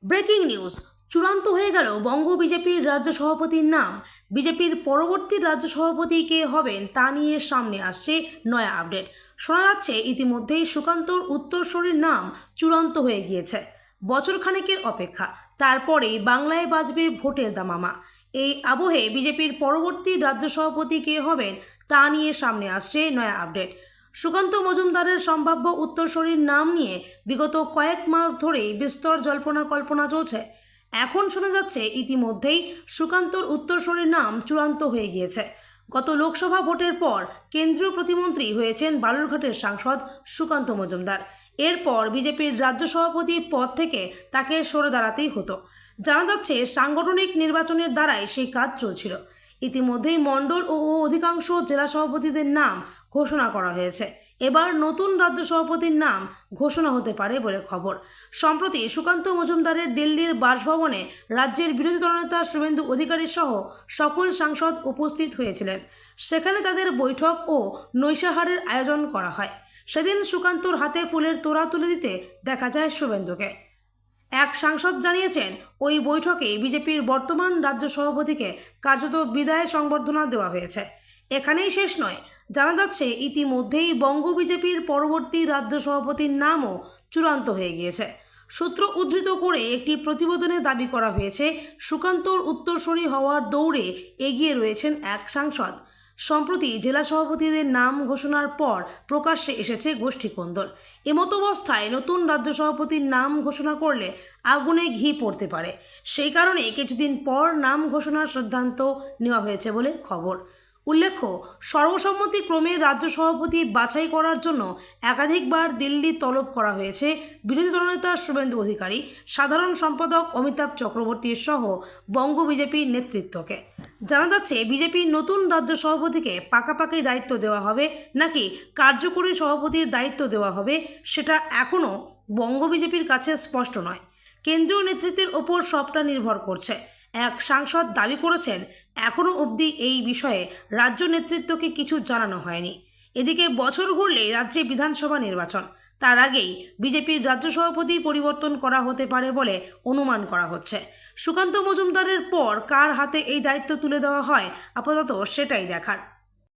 Breaking news চূড়ান্ত হয়ে গেল বঙ্গ বিজেপির রাজ্য সভাপতির নাম। বিজেপির পরবর্তী রাজ্য সভাপতি কে হবেন তা নিয়ে সামনে আসছে নয়া আপডেট। শোনা যাচ্ছে ইতিমধ্যেই সুকান্তর উত্তরসূরির নাম চূড়ান্ত হয়ে গিয়েছে। বছর খানেকের অপেক্ষা, তারপরেই বাংলায় বাজবে ভোটের দামামা। এই আবহে বিজেপির পরবর্তী রাজ্য সভাপতি কে হবেন তা নিয়ে সামনে আসছে নয়া আপডেট। সুকান্ত মজুমদারের সম্ভাব্য উত্তরসূরির নাম নিয়ে বিগত কয়েক মাস ধরেই বিস্তর জল্পনা কল্পনা চলছে। এখন শোনা যাচ্ছে ইতিমধ্যেই সুকান্তর উত্তরসূরির নাম চূড়ান্ত হয়ে গিয়েছে। গত লোকসভা ভোটের পর কেন্দ্রীয় প্রতিমন্ত্রী হয়েছেন বালুরঘাটের সাংসদ সুকান্ত মজুমদার। এরপর বিজেপির রাজ্য সভাপতি পদ থেকে তাকে সরে দাঁড়াতেই হতো। জানা যাচ্ছে সাংগঠনিক নির্বাচনের দ্বারাই সেই কাজ চলছিল। ইতিমধ্যেই মণ্ডল ও অধিকাংশ জেলা সভাপতিদের নাম ঘোষণা করা হয়েছে। এবার নতুন রাজ্য সভাপতির নাম ঘোষণা হতে পারে বলে খবর। সম্প্রতি সুকান্ত মজুমদারের দিল্লির বাসভবনে রাজ্যের বিরোধী দলনেতা শুভেন্দু অধিকারী সহ সকল সাংসদ উপস্থিত হয়েছিলেন। সেখানে তাদের বৈঠক ও নৈশাহারের আয়োজন করা হয়। সেদিন সুকান্তর হাতে ফুলের তোড়া তুলে দিতে দেখা যায় শুভেন্দুকে। এক সাংসদ জানিয়েছেন, ওই বৈঠকে বিজেপির বর্তমান রাজ্য সভাপতিকে কার্যত বিদায় সংবর্ধনা দেওয়া হয়েছে। এখানেই শেষ নয়, জানা যাচ্ছে ইতিমধ্যেই বঙ্গ বিজেপির পরবর্তী রাজ্য সভাপতির নামও চূড়ান্ত হয়ে গিয়েছে। সূত্র উদ্ধৃত করে একটি প্রতিবেদনে দাবি করা হয়েছে, সুকান্তর উত্তরসূরি হওয়ার দৌড়ে এগিয়ে রয়েছেন এক সাংসদ। সম্প্রতি জেলা সভাপতিদের নাম ঘোষণার পর প্রকাশ্যে এসেছে গোষ্ঠীকোন্দল। এমতাবস্থায় নতুন রাজ্য সভাপতির নাম ঘোষণা করলে আগুনে ঘি পড়তে পারে। সেই কারণে কিছুদিন পর নাম ঘোষণার সিদ্ধান্ত নেওয়া হয়েছে বলে খবর। উল্লেখ্য, সর্বসম্মতিক্রমে রাজ্য সভাপতি বাছাই করার জন্য একাধিকবার দিল্লি তলব করা হয়েছে বিরোধী দলনেতা শুভেন্দু অধিকারী, সাধারণ সম্পাদক অমিতাভ চক্রবর্তী সহ বঙ্গ বিজেপির নেতৃত্বকে। জানা যাচ্ছে বিজেপির নতুন রাজ্য সভাপতিকে পাকাপাকি দায়িত্ব দেওয়া হবে নাকি কার্যকরী সভাপতির দায়িত্ব দেওয়া হবে সেটা এখনও বঙ্গ বিজেপির কাছে স্পষ্ট নয়। কেন্দ্রীয় নেতৃত্বের ওপর সবটা নির্ভর করছে। এক সাংসদ দাবি করেছেন, এখনও অবধি এই বিষয়ে রাজ্য নেতৃত্বকে কিছু জানানো হয়নি। এদিকে বছর ঘুরলেই রাজ্যে বিধানসভা নির্বাচন, তার আগেই বিজেপির রাজ্য সভাপতি পরিবর্তন করা হতে পারে বলে অনুমান করা হচ্ছে। সুকান্ত মজুমদারের পর কার হাতে এই দায়িত্ব তুলে দেওয়া হয় আপাতত সেটাই দেখার।